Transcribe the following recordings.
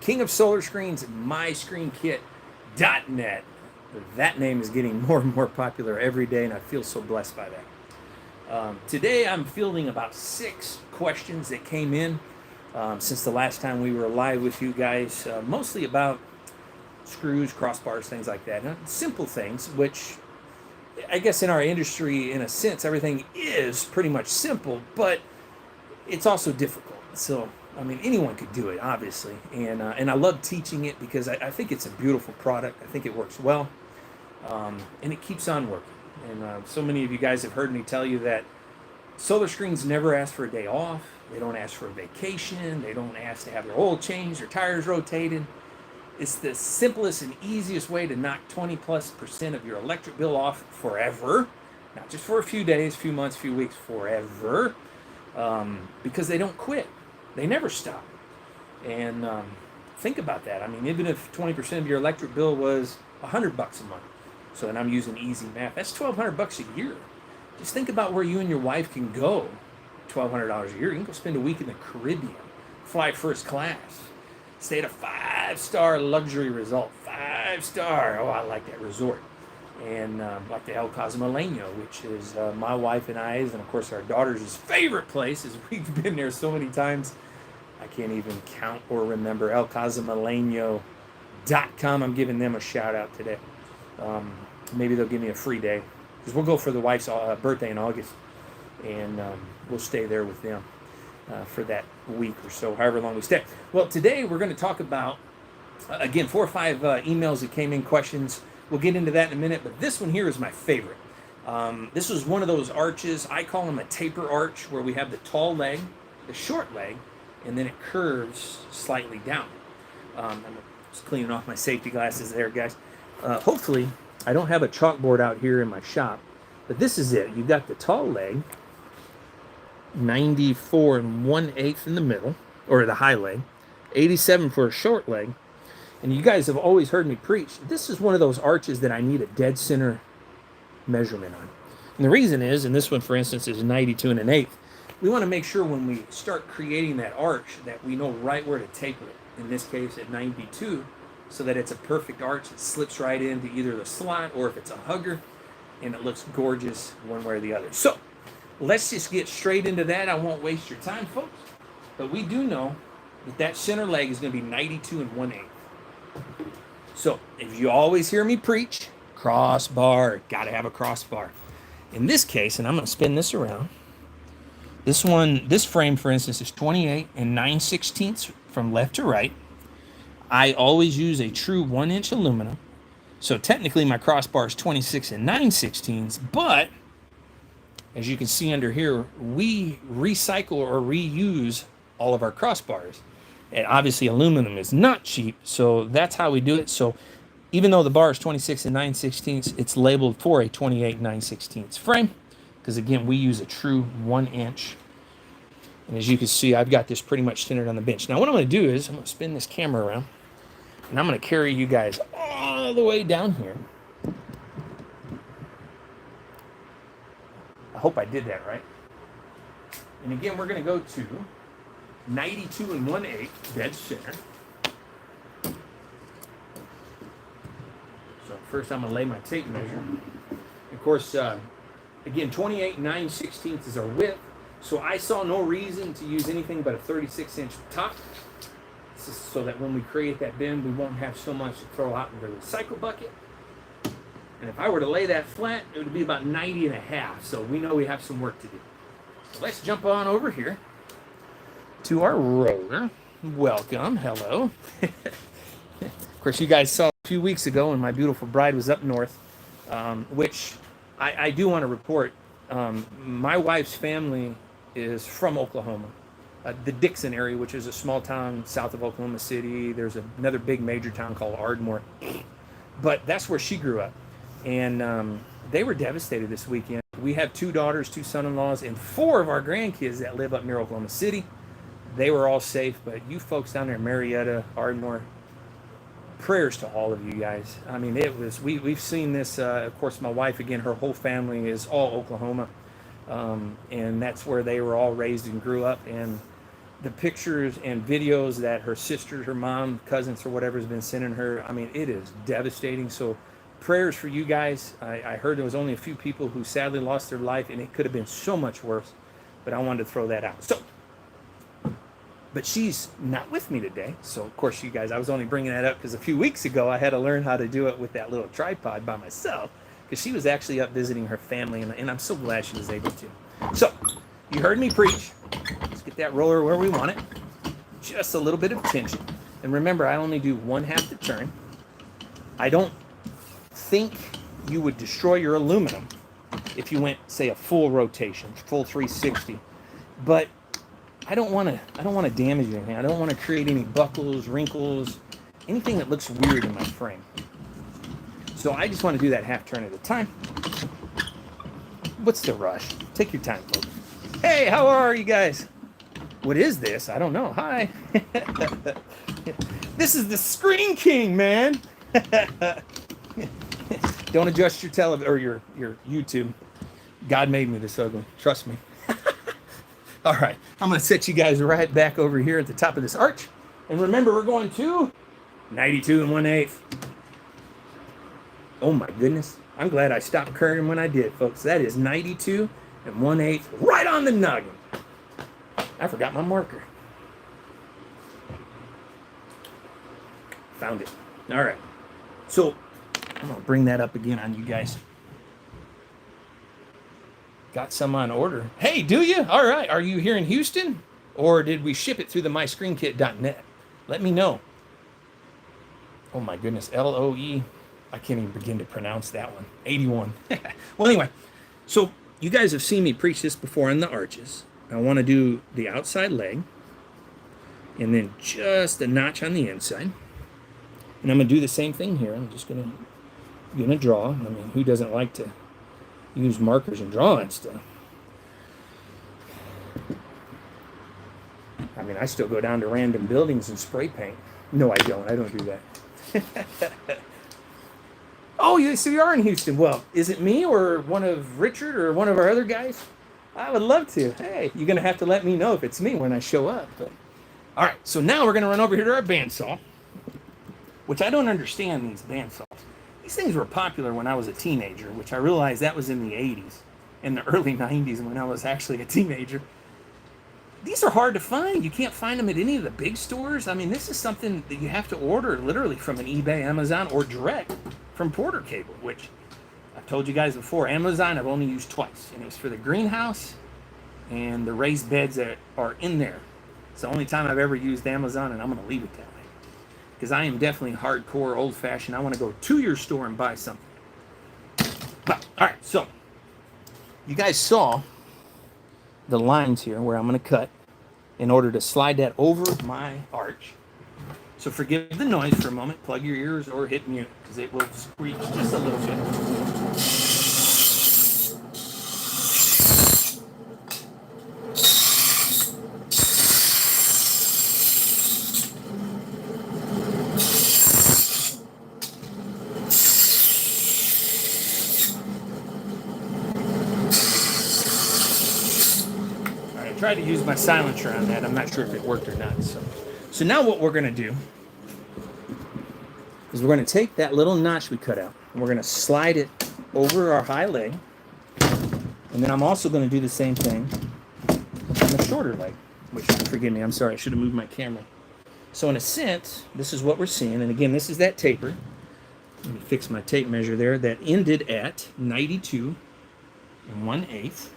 King of Solar Screens, myscreenkit.net. That name is getting more and more popular every day, and I feel so blessed by that. Today I'm fielding about 6 questions that came in since the last time we were live with you guys, mostly about screws, crossbars, things like that. Simple things, which I guess in our industry, in a sense, everything is pretty much simple, but it's also difficult. So, I mean, anyone could do it, obviously. And I love teaching it because I think it's a beautiful product. I think it works well. And it keeps on working. And so many of you guys have heard me tell you that solar screens never ask for a day off. They don't ask for a vacation. They don't ask to have their oil changed or tires rotated. It's the simplest and easiest way to knock 20+% of your electric bill off forever. Not just for a few days, few months, few weeks, forever. Because they don't quit. They never stop. And think about that. I mean, even if 20% of your electric bill was $100 a month, so then I'm using easy math, that's $1,200 a year. Just think about where you and your wife can go. $1,200 a year. You can go spend a week in the Caribbean, fly first class, stay at a 5-star luxury resort. 5-star. Oh, I like that resort. And like the El Cozumeleño, which is my wife and I's, and of course our daughter's favorite place, as we've been there so many times. I can't even count or remember. ElCozumeleño.com. I'm giving them a shout out today. Maybe they'll give me a free day, because we'll go for the wife's birthday in August, and we'll stay there with them for that week or so, however long we stay. Well, today we're going to talk about, again, 4 or 5 emails that came in, questions. We'll get into that in a minute, but this one here is my favorite. This was one of those arches. I call them a taper arch, where we have the tall leg, the short leg, and then it curves slightly down. I'm just cleaning off my safety glasses there, guys. Hopefully, I don't have a chalkboard out here in my shop, but this is it. You've got the tall leg, 94 1/8 in the middle, or the high leg, 87 for a short leg. And you guys have always heard me preach, this is one of those arches that I need a dead center measurement on. And the reason is, and this one, for instance, is 92 1/8. We want to make sure when we start creating that arch that we know right where to taper it. In this case, at 92, so that it's a perfect arch. It slips right into either the slot or if it's a hugger, and it looks gorgeous one way or the other. So let's just get straight into that. I won't waste your time, folks. But we do know that center leg is going to be 92 1/8. So if you always hear me preach, crossbar, got to have a crossbar. In this case, and I'm going to spin this around, this frame, for instance, is 28 9/16 from left to right. I always use a true 1-inch aluminum. So technically my crossbar is 26 9/16, but as you can see under here, we recycle or reuse all of our crossbars. And obviously aluminum is not cheap, so that's how we do it. So even though the bar is 26 9/16, it's labeled for a 28 9/16 frame, because again, we use a true 1-inch. And as you can see, I've got this pretty much centered on the bench. Now what I'm going to do is I'm going to spin this camera around, and I'm going to carry you guys all the way down here. I hope I did that right. And again, we're going to go to 92 1/8 dead center. So first I'm going to lay my tape measure. Of course, again, 28 9/16 is our width. So I saw no reason to use anything but a 36-inch top, so that when we create that bend, we won't have so much to throw out into the recycle bucket. And if I were to lay that flat, it would be about 90 1/2. So we know we have some work to do. So let's jump on over here to our roller. Welcome. Hello. Of course, you guys saw a few weeks ago when my beautiful bride was up north, which I do want to report. My wife's family is from Oklahoma, the Dixon area, which is a small town south of Oklahoma City. There's another big major town called Ardmore, but that's where she grew up. And they were devastated this weekend. We have 2 daughters, 2 son-in-laws, and 4 of our grandkids that live up near Oklahoma City. They were all safe, but you folks down there in Marietta, Ardmore, prayers to all of you guys. I mean, it was, we've seen this, of course, my wife, again, her whole family is all Oklahoma, and that's where they were all raised and grew up. And the pictures and videos that her sisters, her mom, cousins, or whatever has been sending her, I mean, it is devastating. So prayers for you guys. I heard there was only a few people who sadly lost their life, and it could have been so much worse, but I wanted to throw that out. So, but she's not with me today. So, of course, you guys, I was only bringing that up because a few weeks ago I had to learn how to do it with that little tripod by myself, because she was actually up visiting her family, and I'm so glad she was able to. So, you heard me preach. Let's get that roller where we want it. Just a little bit of tension. And remember, I only do 1/2 the turn. I don't think you would destroy your aluminum if you went, say, a full rotation, full 360. But I don't want to damage anything. I don't want to create any buckles, wrinkles, anything that looks weird in my frame. So I just want to do that 1/2 turn at a time. What's the rush? Take your time, folks. Hey, how are you guys? What is this? I don't know. Hi. This is the Screen King, man. Don't adjust your or your YouTube. God made me this ugly. Trust me. All right. I'm going to set you guys right back over here at the top of this arch. And remember, we're going to 92 1/8. Oh, my goodness. I'm glad I stopped curring when I did, folks. That is 92 1/8 right on the noggin. I forgot my marker. Found it. All right. So I'm going to bring that up again on you guys. Got some on order. Hey, do you? All right. Are you here in Houston? Or did we ship it through the myscreenkit.net? Let me know. Oh my goodness. LOE. I can't even begin to pronounce that one. 81. Well, anyway. So you guys have seen me preach this before on the arches. I want to do the outside leg. And then just a notch on the inside. And I'm going to do the same thing here. I'm just going to draw. I mean, who doesn't like to use markers and draw and stuff? I mean, I still go down to random buildings and spray paint. No, I don't. I don't do that. Oh, so you are in Houston. Well, is it me or one of Richard or one of our other guys? I would love to. Hey, you're going to have to let me know if it's me when I show up. But, all right, so now we're going to run over here to our bandsaw, which I don't understand these bandsaws. These things were popular when I was a teenager, which I realized that was in the 80s and the early 90s when I was actually a teenager. These are hard to find. You can't find them at any of the big stores. I mean, this is something that you have to order literally from an eBay, Amazon, or direct from Porter Cable, which I've told you guys before. Amazon I've only used twice, and it was for the greenhouse and the raised beds that are in there. It's the only time I've ever used Amazon, and I'm going to leave it that way. Because I am definitely hardcore, old-fashioned. I want to go to your store and buy something. But, all right, so you guys saw the lines here where I'm going to cut in order to slide that over my arch. So forgive the noise for a moment. Plug your ears or hit mute because it will screech just a little bit. I tried to use my silencer on that. I'm not sure if it worked or not. So now what we're going to do is we're going to take that little notch we cut out and we're going to slide it over our high leg. And then I'm also going to do the same thing on the shorter leg, which, forgive me, I'm sorry, I should have moved my camera. So in a sense, this is what we're seeing. And again, this is that taper. Let me fix my tape measure there. That ended at 92 1/8.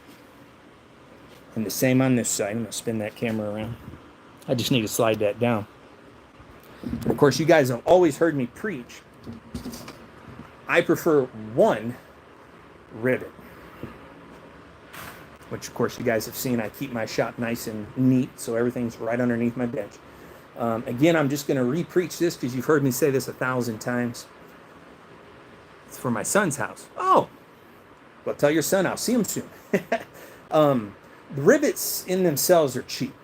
And the same on this side. I'm going to spin that camera around. I just need to slide that down. And of course, you guys have always heard me preach. I prefer one rivet. Which, of course, you guys have seen. I keep my shop nice and neat, so everything's right underneath my bench. Again, I'm just going to re-preach this because you've heard me say this 1,000 times. It's for my son's house. Oh! Well, tell your son I'll see him soon. The rivets in themselves are cheap.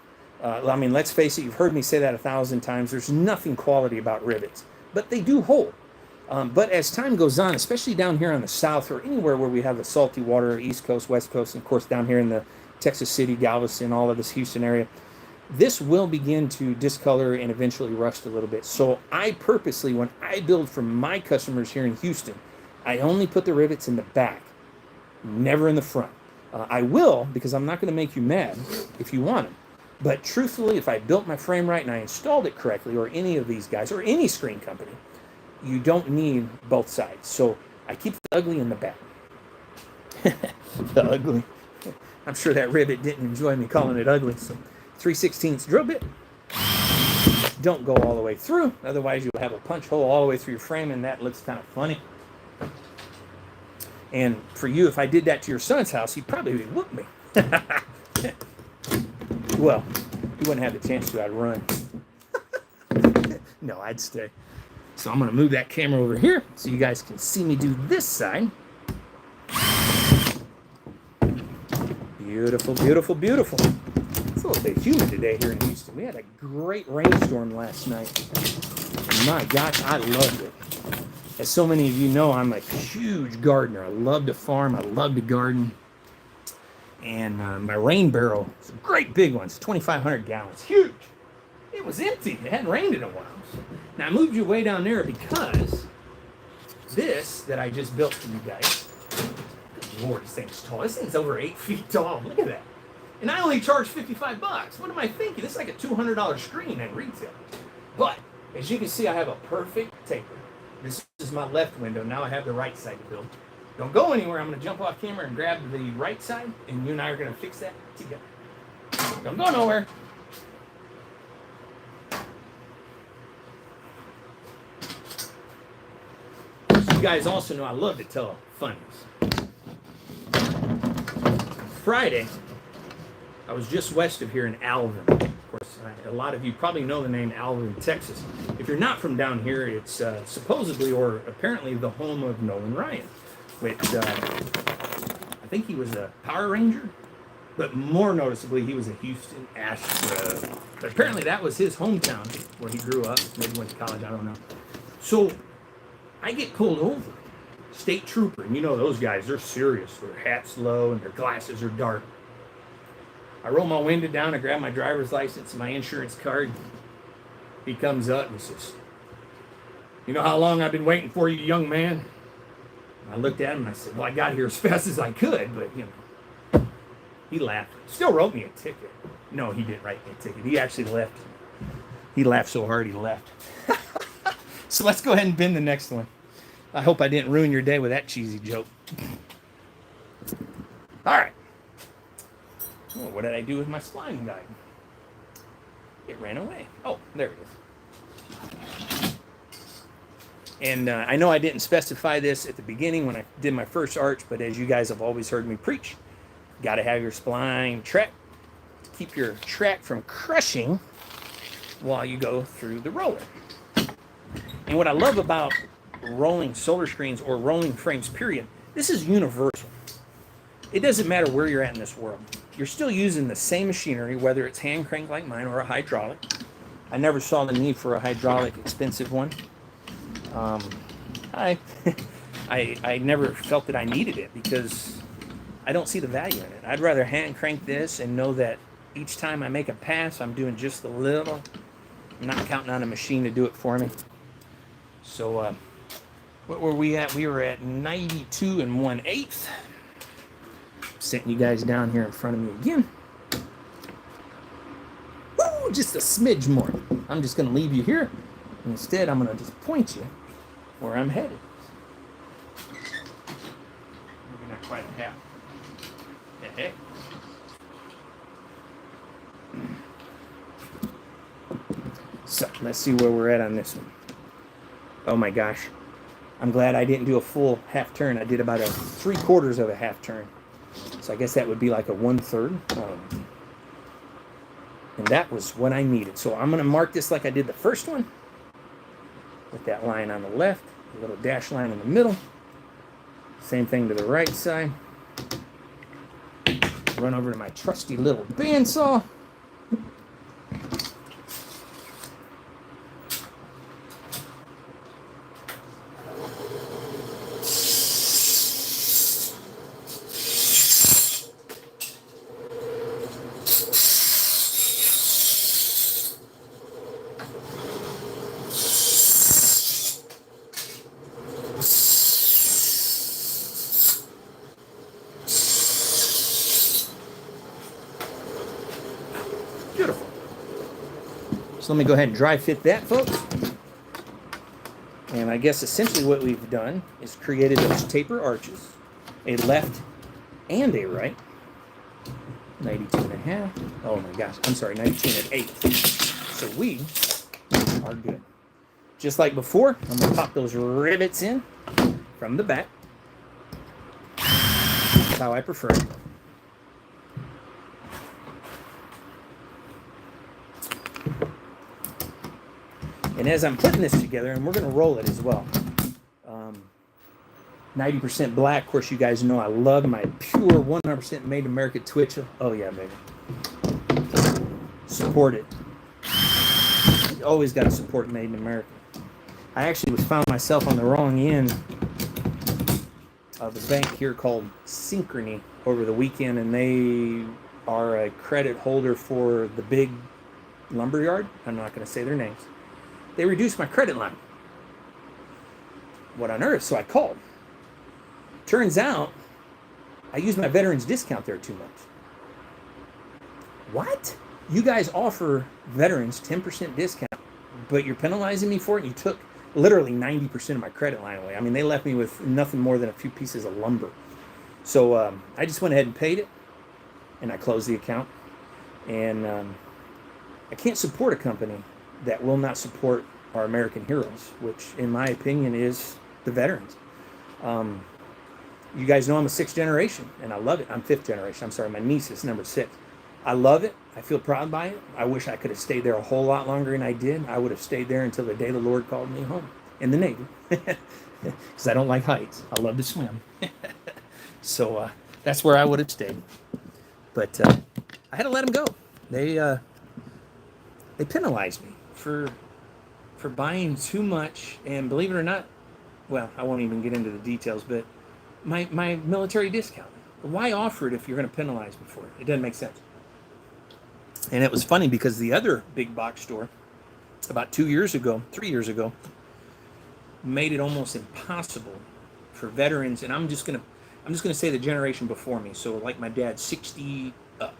I mean, let's face it, you've heard me say that 1,000 times. There's nothing quality about rivets, but they do hold. But as time goes on, especially down here on the south or anywhere where we have the salty water, East Coast, West Coast, and of course down here in the Texas City, Galveston, all of this Houston area, this will begin to discolor and eventually rust a little bit. So I purposely, when I build for my customers here in Houston, I only put the rivets in the back, never in the front. I will, because I'm not going to make you mad if you want them. But truthfully, if I built my frame right and I installed it correctly, or any of these guys, or any screen company, you don't need both sides. So I keep the ugly in the back. The ugly. I'm sure that rivet didn't enjoy me calling it ugly. So 3/16 drill bit. Don't go all the way through, otherwise you'll have a punch hole all the way through your frame, and that looks kind of funny. And for you, if I did that to your son's house, he'd probably whoop me. Well, he wouldn't have the chance to. I'd run. No, I'd stay. So I'm going to move that camera over here so you guys can see me do this side. Beautiful, beautiful, beautiful. It's a little bit humid today here in Houston. We had a great rainstorm last night. My gosh, I loved it. As so many of you know, I'm a huge gardener. I love to farm. I love to garden. And my rain barrel is a great big one. It's 2,500 gallons. Huge. It was empty. It hadn't rained in a while. Now, I moved you way down there because this that I just built for you guys, good Lord, this thing's tall. This thing's over 8 feet tall. Look at that. And I only charge $55. What am I thinking? This is like a $200 screen at retail. But, as you can see, I have a perfect taper. This is my left window. Now I have the right side to build. Don't go anywhere. I'm going to jump off camera and grab the right side, and you and I are going to fix that together. Don't go nowhere. You guys also know I love to tell funnies. Friday, I was just west of here in Alvin. Of course, a lot of you probably know the name Alvin, Texas. If you're not from down here, it's supposedly or apparently the home of Nolan Ryan, which I think he was a Power Ranger, but more noticeably, he was a Houston Astro. But apparently that was his hometown where he grew up, maybe went to college, I don't know. So I get pulled over. State trooper, and you know those guys, they're serious. Their hat's low and their glasses are dark. I roll my window down, I grab my driver's license and my insurance card. He comes up and says, "You know how long I've been waiting for you, young man?" I looked at him and I said, "Well, I got here as fast as I could," but you know. He laughed. Still wrote me a ticket. No, he didn't write me a ticket. He actually left. He laughed so hard he left. So let's go ahead and bin the next one. I hope I didn't ruin your day with that cheesy joke. All right. Oh, what did I do with my spline guide? It ran away. Oh, there it is. And I know I didn't specify this at the beginning when I did my first arch, but as you guys have always heard me preach, got to have your spline track to keep your track from crushing while you go through the roller. And what I love about rolling solar screens or rolling frames, period, this is universal. It doesn't matter where you're at in this world. You're still using the same machinery, whether it's hand crank like mine or a hydraulic. I never saw the need for a hydraulic expensive one. I never felt that I needed it because I don't see the value in it. I'd rather hand crank this and know that each time I make a pass, I'm doing just a little. I'm not counting on a machine to do it for me. So, what were we at? We were at 92 1/8. Sitting you guys down here in front of me again. Woo, just a smidge more. I'm just going to leave you here. Instead, I'm going to just point you where I'm headed. Maybe not quite a half. Hey. So, let's see where we're at on this one. Oh my gosh. I'm glad I didn't do a full half turn. I did about a 3/4 of a half turn. So I guess that would be like a 1/3. And that was what I needed. So I'm going to mark this like I did the first one. With that line on the left, a little dash line in the middle. Same thing to the right side. Run over to my trusty little bandsaw. So let me go ahead and dry fit that, folks. And I guess essentially what we've done is created those taper arches, a left and a right. 92.5. Oh my gosh, I'm sorry, 92.8. So we are good. Just like before, I'm going to pop those rivets in from the back. That's how I prefer it. And as I'm putting this together, and we're going to roll it as well. 90% black. Of course, you guys know I love my pure 100% made in America Twitch. Oh yeah, baby. Support it. You always got to support made in America. I actually found myself on the wrong end of a bank here called Synchrony over the weekend, and they are a credit holder for the big lumberyard. I'm not going to say their names. They reduced my credit line. What on earth? So I called. Turns out I used my veterans discount there too much. What? You guys offer veterans 10% discount, but you're penalizing me for it? You took literally 90% of my credit line away. I mean, they left me with nothing more than a few pieces of lumber. So I just went ahead and paid it, and I closed the account. And I can't support a company that will not support our American heroes, which in my opinion is the veterans. You guys know I'm a 6th generation, and I love it. I'm 5th generation. I'm sorry, my niece is number 6. I love it. I feel proud by it. I wish I could have stayed there a whole lot longer than I did. I would have stayed there until the day the Lord called me home in the Navy, because I don't like heights. I love to swim. So that's where I would have stayed. But I had to let them go. They penalized me for buying too much, and believe it or not, well, I won't even get into the details, but my military discount. Why offer it if you're going to penalize me for it? It doesn't make sense. And it was funny because the other big box store, about 3 years ago, made it almost impossible for veterans, and I'm just gonna say the generation before me. So like my dad, 60 up.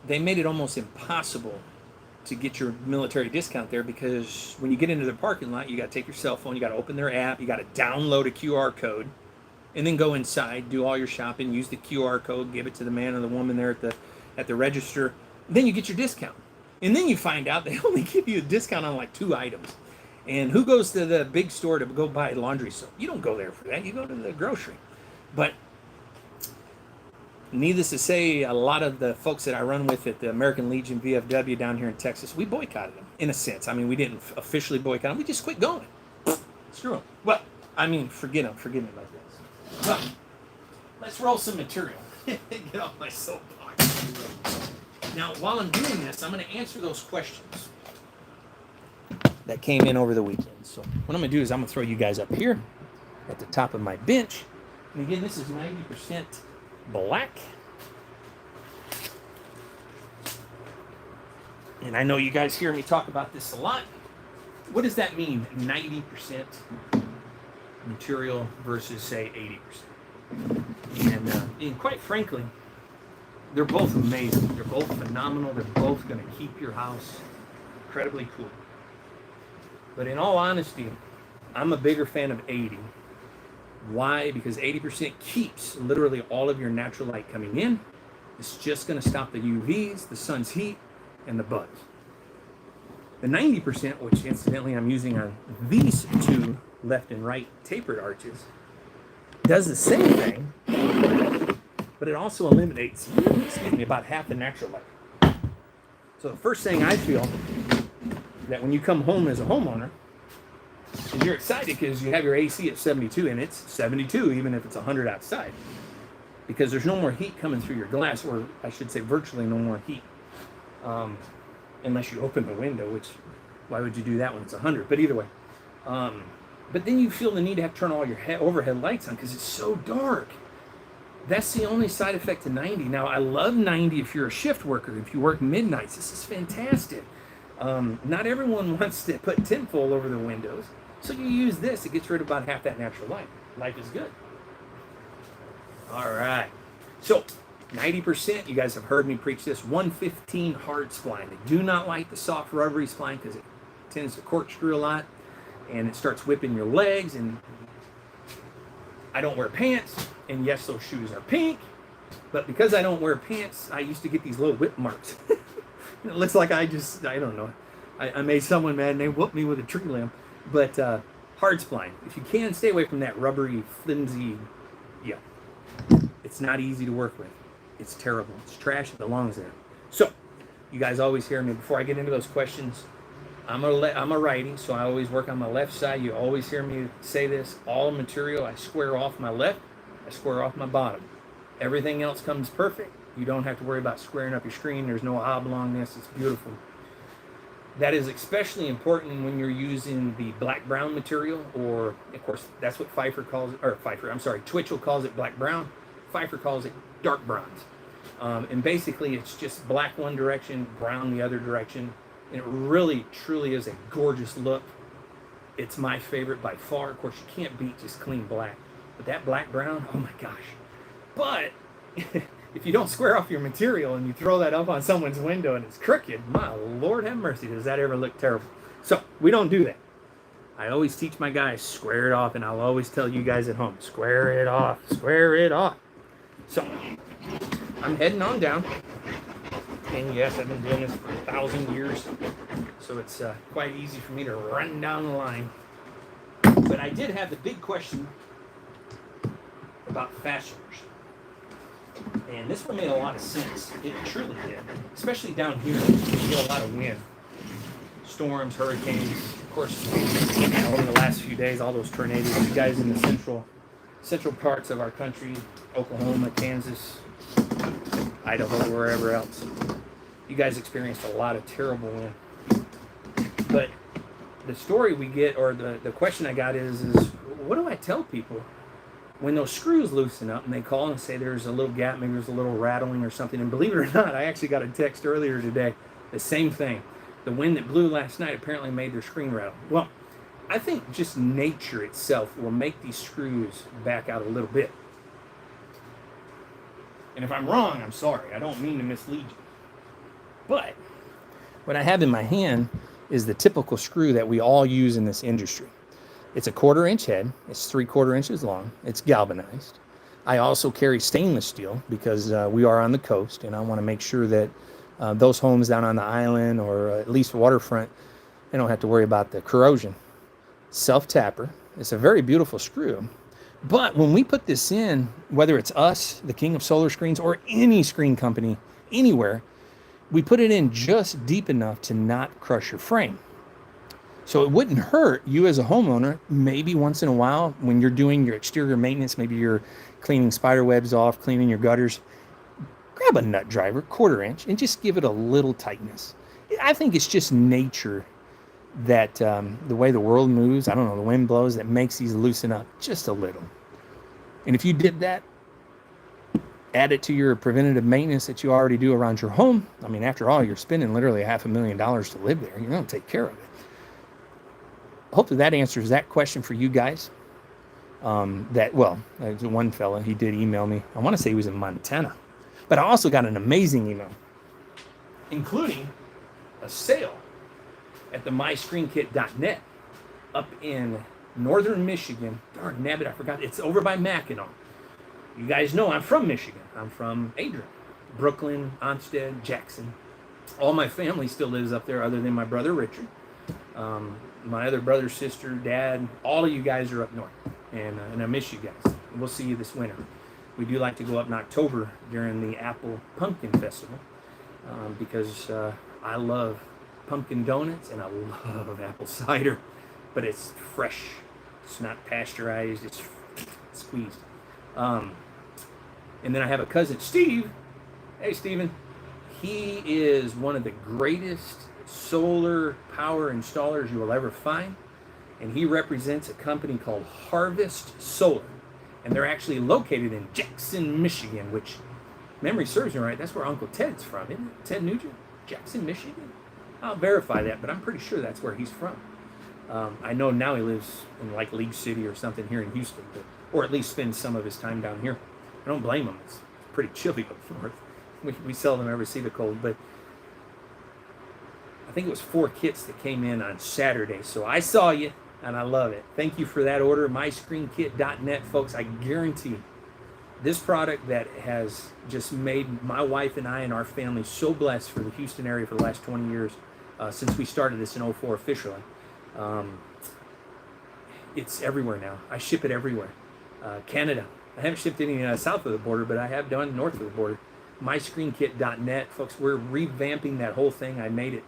They made it almost impossible to get your military discount there, because when you get into the parking lot, you got to take your cell phone, you got to open their app, you got to download a QR code, and then go inside, do all your shopping, use the QR code, give it to the man or the woman there at the register. Then you get your discount. And then you find out they only give you a discount on like 2 items. And who goes to the big store to go buy laundry soap? You don't go there for that. You go to the grocery. But needless to say, a lot of the folks that I run with at the American Legion VFW down here in Texas, we boycotted them, in a sense. I mean, we didn't officially boycott them. We just quit going. Screw them. Well, I mean, forget them. Forget me like this. Well, let's roll some material. Get off my soapbox. Now, while I'm doing this, I'm going to answer those questions that came in over the weekend. So what I'm going to do is I'm going to throw you guys up here at the top of my bench. And again, this is 90% black. And I know you guys hear me talk about this a lot. What does that mean, 90% material versus, say, 80%? And quite frankly, they're both amazing. They're both phenomenal. They're both going to keep your house incredibly cool. But in all honesty, I'm a bigger fan of 80. Why? Because 80% keeps literally all of your natural light coming in. It's just going to stop the UVs, the sun's heat, and the bugs. The 90%, which incidentally I'm using on these 2 left and right tapered arches, does the same thing, but it also eliminates, about half the natural light. So the first thing I feel that when you come home as a homeowner is you're excited because you have your AC at 72, and it's 72 even if it's 100 outside, because there's no more heat coming through your glass, or I should say virtually no more heat, unless you open the window, which why would you do that when it's 100? But either way, but then you feel the need to have to turn all your overhead lights on because it's so dark. That's the only side effect to 90. Now, I love 90 if you're a shift worker, if you work midnights. This is fantastic. Not everyone wants to put tinfoil over the windows, so you use this. It gets rid of about half that natural light. Life is good. All right. So 90%, you guys have heard me preach this, 115 hard spline. I do not like the soft rubbery spline because it tends to corkscrew a lot and it starts whipping your legs. And I don't wear pants, and yes, those shoes are pink, but because I don't wear pants, I used to get these little whip marks. It looks like I don't know. I made someone mad and they whooped me with a tree limb. But hard spline, if you can, stay away from that rubbery, flimsy, yeah. It's not easy to work with. It's terrible. It's trash. It belongs there. So, you guys always hear me, before I get into those questions, I'm a righty, so I always work on my left side. You always hear me say this. All material, I square off my left, I square off my bottom. Everything else comes perfect. You don't have to worry about squaring up your screen. There's no oblongness. It's beautiful. That is especially important when you're using the black-brown material, or, of course, that's what Twitchell calls it black-brown. Pfeiffer calls it dark bronze. And basically, it's just black one direction, brown the other direction. And it really, truly is a gorgeous look. It's my favorite by far. Of course, you can't beat just clean black. But that black-brown, oh my gosh. But if you don't square off your material and you throw that up on someone's window and it's crooked, my Lord have mercy, does that ever look terrible? So, we don't do that. I always teach my guys, square it off, and I'll always tell you guys at home, square it off, square it off. So, I'm heading on down. And yes, I've been doing this for 1,000 years, so it's quite easy for me to run down the line. But I did have the big question about fasteners. And this one made a lot of sense. It truly did. Especially down here, you get a lot of wind. Storms, hurricanes. Of course, over the last few days, all those tornadoes. You guys in the central parts of our country, Oklahoma, Kansas, Idaho, wherever else. You guys experienced a lot of terrible wind. But the story we get, or the question I got is what do I tell people when those screws loosen up and they call and say there's a little gap, maybe there's a little rattling or something? And believe it or not, I actually got a text earlier today, the same thing. The wind that blew last night apparently made their screen rattle. Well, I think just nature itself will make these screws back out a little bit. And if I'm wrong, I'm sorry. I don't mean to mislead you. But what I have in my hand is the typical screw that we all use in this industry. It's a 1/4 inch head. It's 3/4 inches long. It's galvanized. I also carry stainless steel because we are on the coast, and I want to make sure that those homes down on the island or at least waterfront, they don't have to worry about the corrosion. Self-tapper. It's a very beautiful screw. But when we put this in, whether it's us, the king of solar screens, or any screen company, anywhere, we put it in just deep enough to not crush your frame. So it wouldn't hurt you as a homeowner, maybe once in a while when you're doing your exterior maintenance, maybe you're cleaning spider webs off, cleaning your gutters, grab a nut driver, 1/4 inch, and just give it a little tightness. I think it's just nature that the way the world moves, I don't know, the wind blows, that makes these loosen up just a little. And if you did that, add it to your preventative maintenance that you already do around your home. I mean, after all, you're spending literally $500,000 to live there. You're going to take care of it. Hopefully that answers that question for you guys. One fella, he did email me. I want to say he was in Montana. But I also got an amazing email, including a sale at the myscreenkit.net up in northern Michigan. Darn nabbit, I forgot. It's over by Mackinac. You guys know I'm from Michigan. I'm from Adrian, Brooklyn, Onstead, Jackson. All my family still lives up there other than my brother Richard. My other brother, sister, dad, all of you guys are up north. And I miss you guys. We'll see you this winter. We do like to go up in October during the Apple Pumpkin Festival because I love pumpkin donuts and I love apple cider. But it's fresh. It's not pasteurized. It's squeezed. And then I have a cousin, Steve. Hey, Steven. He is one of the greatest solar power installers you will ever find. And he represents a company called Harvest Solar. And they're actually located in Jackson, Michigan, which, memory serves me right, that's where Uncle Ted's from, isn't it? Ted Nugent? Jackson, Michigan? I'll verify that, but I'm pretty sure that's where he's from. I know now he lives in like League City or something here in Houston, or at least spends some of his time down here. I don't blame him. It's pretty chilly up north. We seldom ever see the cold, but I think it was 4 kits that came in on Saturday. So I saw you, and I love it. Thank you for that order. MyScreenKit.net, folks. I guarantee this product that has just made my wife and I and our family so blessed for the Houston area for the last 20 years, since we started this in 2004 officially. It's everywhere now. I ship it everywhere. Canada. I haven't shipped any south of the border, but I have done north of the border. MyScreenKit.net, folks. We're revamping that whole thing. I made it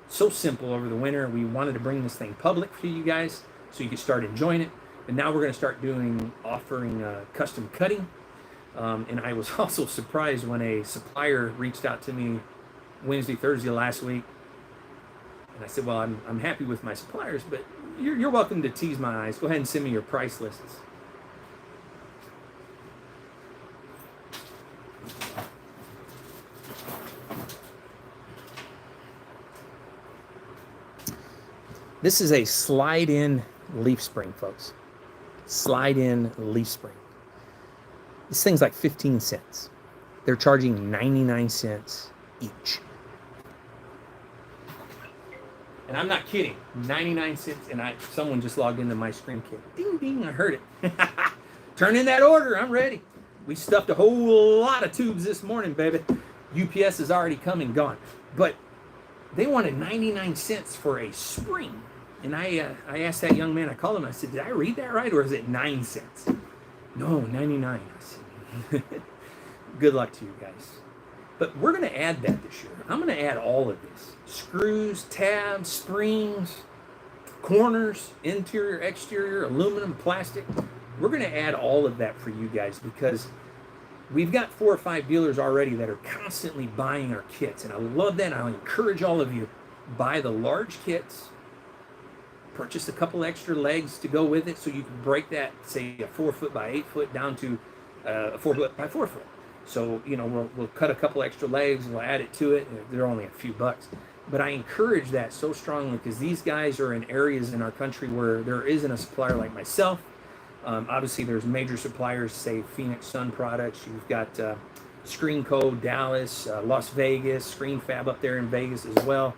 so simple over the winter. We wanted to bring this thing public for you guys so you could start enjoying it. And now we're going to start offering custom cutting. And I was also surprised when a supplier reached out to me Wednesday, Thursday last week. And I said, well, I'm happy with my suppliers, but you're welcome to tease my eyes. Go ahead and send me your price lists. This is a slide-in leaf spring, folks. Slide-in leaf spring. This thing's like 15 cents. They're charging 99 cents each. And I'm not kidding. 99 cents. And someone just logged into my screen kit. Ding, ding, I heard it. Turn in that order. I'm ready. We stuffed a whole lot of tubes this morning, baby. UPS is already come and gone. But they wanted 99 cents for a spring. And I asked that young man, I called him, I said, did I read that right, or is it 9 cents? No, 99. I said, good luck to you guys. But we're going to add that this year. I'm going to add all of this. Screws, tabs, springs, corners, interior, exterior, aluminum, plastic. We're going to add all of that for you guys because we've got 4 or 5 dealers already that are constantly buying our kits. And I love that. I'll encourage all of you, buy the large kits, purchase a couple extra legs to go with it so you can break that, say, a 4 foot by 8 foot down to a 4 foot by 4 foot. So, you know, we'll cut a couple extra legs, we'll add it to it. They're only a few bucks. But I encourage that so strongly because these guys are in areas in our country where there isn't a supplier like myself. Obviously, there's major suppliers, say Phoenix Sun Products. You've got Screen Co, Dallas, Las Vegas, Screen Fab up there in Vegas as well.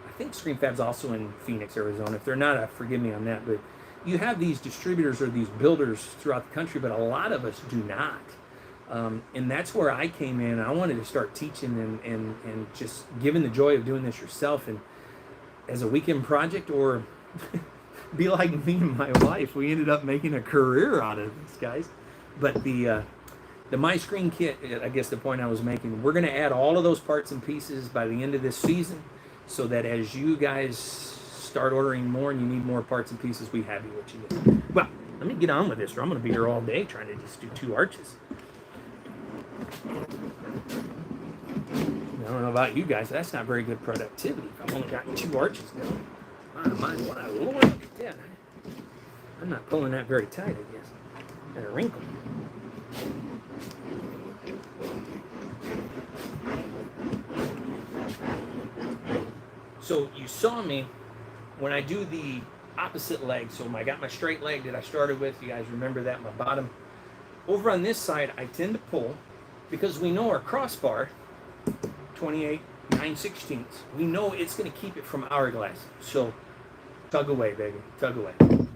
I think Screen Fab's also in Phoenix, Arizona. If they're not, forgive me on that. But you have these distributors or these builders throughout the country, but a lot of us do not. And that's where I came in. I wanted to start teaching and just giving the joy of doing this yourself and as a weekend project, or be like me and my wife. We ended up making a career out of this, guys. But the My Screen Kit, I guess the point I was making, we're going to add all of those parts and pieces by the end of this season so that as you guys start ordering more and you need more parts and pieces, we have you what you need. Well, let me get on with this or I'm going to be here all day trying to just do 2 arches. I don't know about you guys, that's not very good productivity. I've only got 2 arches going. My Lord, yeah. I'm not pulling that very tight, I guess. Got a wrinkle. So you saw me when I do the opposite leg. So I got my straight leg that I started with. You guys remember that, my bottom. Over on this side, I tend to pull because we know our crossbar, 28, 9/16, we know it's going to keep it from hourglass. So tug away, baby, tug away. Now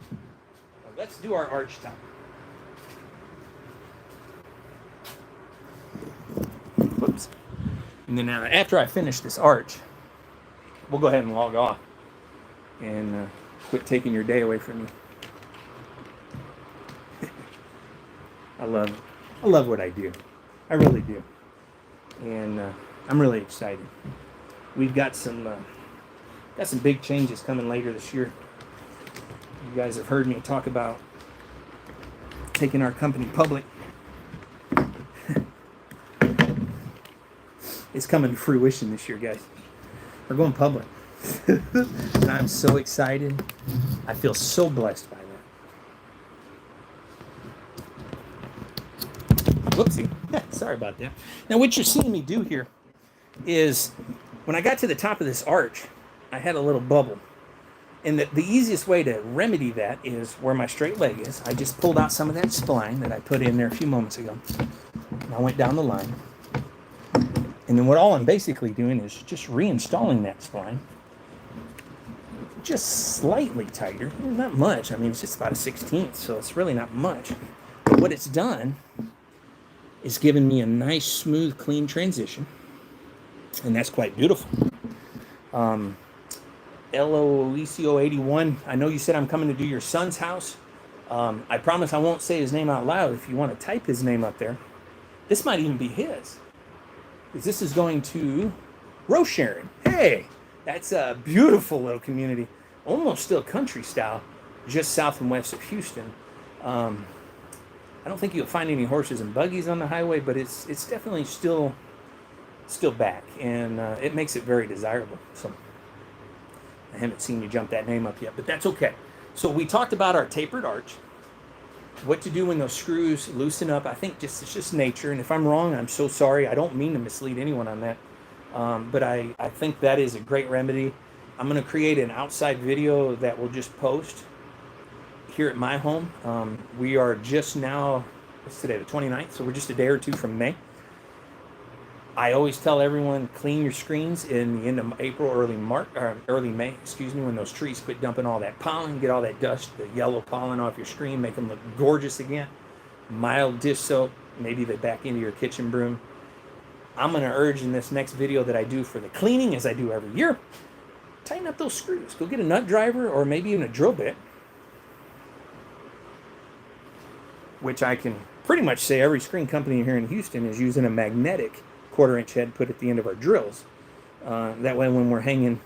let's do our arch top. Whoops. And then after I finish this arch, we'll go ahead and log off and quit taking your day away from me. I love what I do. I really do. And I'm really excited. We've got some big changes coming later this year. You guys have heard me talk about taking our company public. It's coming to fruition this year, guys. We're going public. And I'm so excited. I feel so blessed by that. Whoopsie. Sorry about that. Now, what you're seeing me do here is when I got to the top of this arch, I had a little bubble. And the easiest way to remedy that is where my straight leg is. I just pulled out some of that spline that I put in there a few moments ago. And I went down the line. And then all I'm basically doing is just reinstalling that spline. Just slightly tighter. Not much. I mean, it's just about a 16th, so it's really not much. But what it's done is given me a nice, smooth, clean transition. And that's quite beautiful. Eloisio81, I know you said I'm coming to do your son's house. I promise I won't say his name out loud. If you want to type his name up there, this might even be his. Because this is going to Rosharon. Hey, that's a beautiful little community. Almost still country style, just south and west of Houston. I don't think you'll find any horses and buggies on the highway, but it's definitely still back, and it makes it very desirable. So I haven't seen you jump that name up yet, but that's okay. So we talked about our tapered arch, what to do when those screws loosen up. I think it's just nature, and if I'm wrong, I'm so sorry. I don't mean to mislead anyone on that, but I think that is a great remedy. I'm going to create an outside video that we'll just post here at my home. We are just now, what's today, the 29th, so we're just a day or two from May. I always tell everyone, clean your screens in the end of April, early May, when those trees quit dumping all that pollen, get all that dust, the yellow pollen off your screen, make them look gorgeous again. Mild dish soap, maybe they back into your kitchen broom. I'm going to urge in this next video that I do for the cleaning, as I do every year, tighten up those screws. Go get a nut driver or maybe even a drill bit, which I can pretty much say every screen company here in Houston is using a magnetic 1/4-inch head put at the end of our drills. That way when we're hanging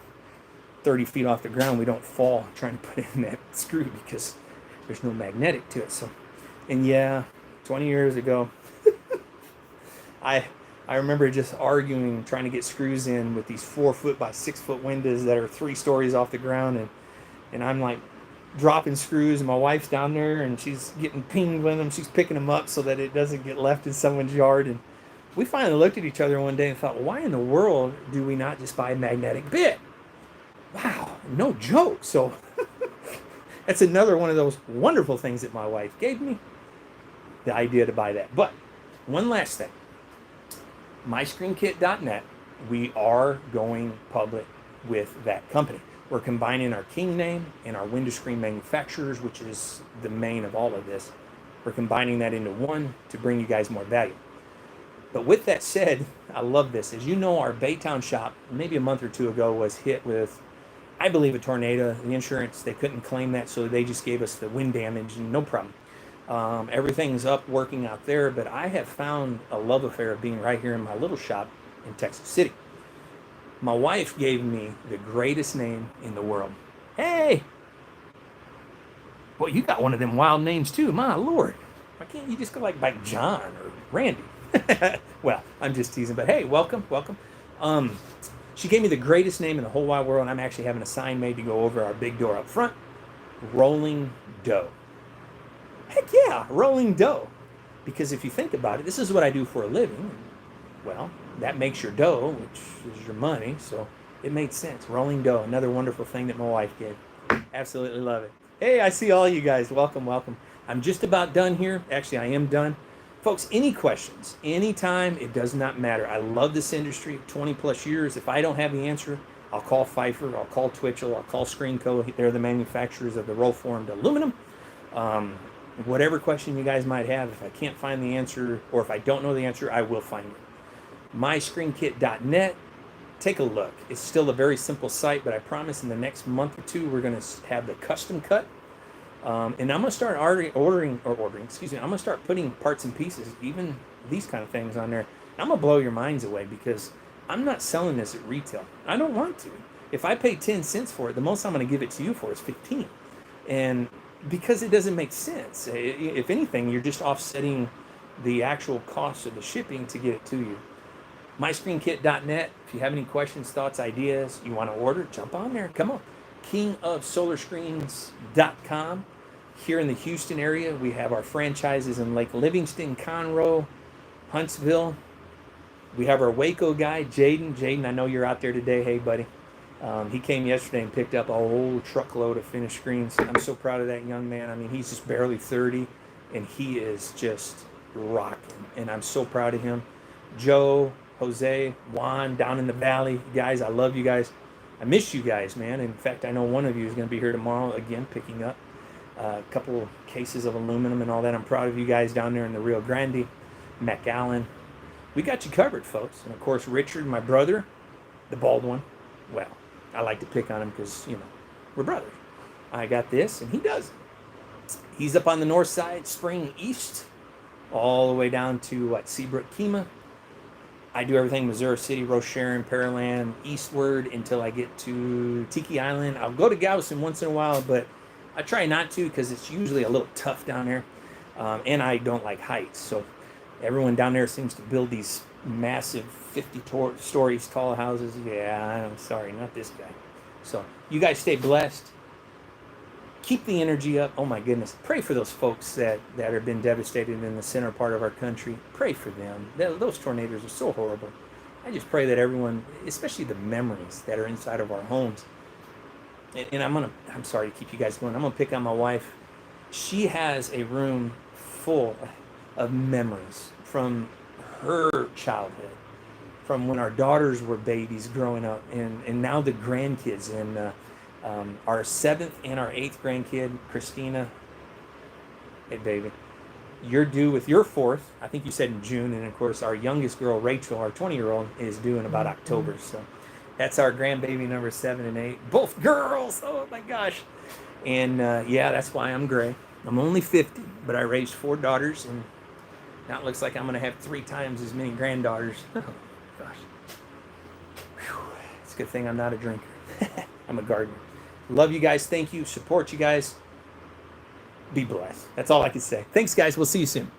30 feet off the ground, we don't fall trying to put in that screw because there's no magnetic to it. So, and yeah, 20 years ago, I remember just arguing, trying to get screws in with these 4-foot by 6-foot windows that are 3 stories off the ground, and I'm like dropping screws, and my wife's down there, and she's getting pinged with them. She's picking them up so that it doesn't get left in someone's yard. And we finally looked at each other one day and thought, well, why in the world do we not just buy a magnetic bit? Wow, no joke. So that's another one of those wonderful things that my wife gave me, the idea to buy that. But one last thing. MyScreenKit.net, we are going public with that company. We're combining our King name and our window screen manufacturers, which is the main of all of this. We're combining that into one to bring you guys more value. But with that said, I love this. As you know, our Baytown shop, maybe a month or two ago, was hit with, I believe, a tornado. The insurance, they couldn't claim that, so they just gave us the wind damage, and no problem. Everything's up, working out there, but I have found a love affair of being right here in my little shop in Texas City. My wife gave me the greatest name in the world. Hey! Well, you got one of them wild names too, my Lord. Why can't you just go by John or Randy? Well, I'm just teasing, but hey, welcome. She gave me the greatest name in the whole wide world, and I'm actually having a sign made to go over our big door up front. Rolling Dough. Heck yeah, Rolling Dough. Because if you think about it, this is what I do for a living. Well, that makes your dough, which is your money, so it made sense. Rolling Dough, another wonderful thing that my wife gave. Absolutely love it. Hey, I see all you guys. Welcome. I'm just about done here. Actually, I am done. Folks, any questions, anytime, it does not matter. I love this industry, 20 plus years. If I don't have the answer, I'll call Pfeiffer, I'll call Twitchell, I'll call ScreenCo. They're the manufacturers of the roll-formed aluminum. Whatever question you guys might have, if I can't find the answer, or if I don't know the answer, I will find it. MyScreenKit.net, take a look. It's still a very simple site, but I promise in the next month or two, we're going to have the custom cut. And I'm going to start I'm going to start putting parts and pieces, even these kind of things on there. I'm going to blow your minds away because I'm not selling this at retail. I don't want to. If I pay 10 cents for it, the most I'm going to give it to you for is 15. And because it doesn't make sense. If anything, you're just offsetting the actual cost of the shipping to get it to you. MyScreenKit.net. If you have any questions, thoughts, ideas, you want to order, jump on there. Come on. KingofSolarScreens.com. Here in the Houston area, we have our franchises in Lake Livingston, Conroe, Huntsville. We have our Waco guy, Jaden. Jaden, I know you're out there today. Hey, buddy. He came yesterday and picked up a whole truckload of finished screens. I'm so proud of that young man. I mean, he's just barely 30, and he is just rocking, and I'm so proud of him. Joe, Jose, Juan down in the valley, guys, I love you guys. I miss you guys, man. In fact, I know one of you is going to be here tomorrow again, picking up a couple cases of aluminum and all that. I'm proud of you guys down there in the Rio Grande, McAllen. We got you covered, folks. And of course, Richard, my brother, the bald one. Well, I like to pick on him because, we're brothers. I got this, and he does. He's up on the north side, Spring East, all the way down to Seabrook, Kemah. I do everything Missouri City, Rocheron, Pearland, eastward until I get to Tiki Island. I'll go to Galveston once in a while, but I try not to because it's usually a little tough down there, and I don't like heights. So everyone down there seems to build these massive 50 stories tall houses. Yeah, I'm sorry, not this guy. So you guys stay blessed. Keep the energy up. Oh my goodness. Pray for those folks that have been devastated in the center part of our country. Pray for them. Those tornadoes are so horrible. I just pray that everyone, especially the memories that are inside of our homes. And I'm sorry to keep you guys going. I'm going to pick on my wife. She has a room full of memories from her childhood, from when our daughters were babies growing up, and now the grandkids, and our 7th and our 8th grandkid, Christina. Hey, baby. You're due with your 4th, I think you said in June, and of course our youngest girl, Rachel, our 20-year-old, is due in about October. So that's our grandbaby number 7 and 8. Both girls! Oh my gosh. And yeah, that's why I'm gray. I'm only 50, but I raised 4 daughters, and now it looks like I'm going to have 3 times as many granddaughters. Oh gosh. Whew. It's a good thing I'm not a drinker. I'm a gardener. Love you guys. Thank you. Support you guys. Be blessed. That's all I can say. Thanks, guys. We'll see you soon.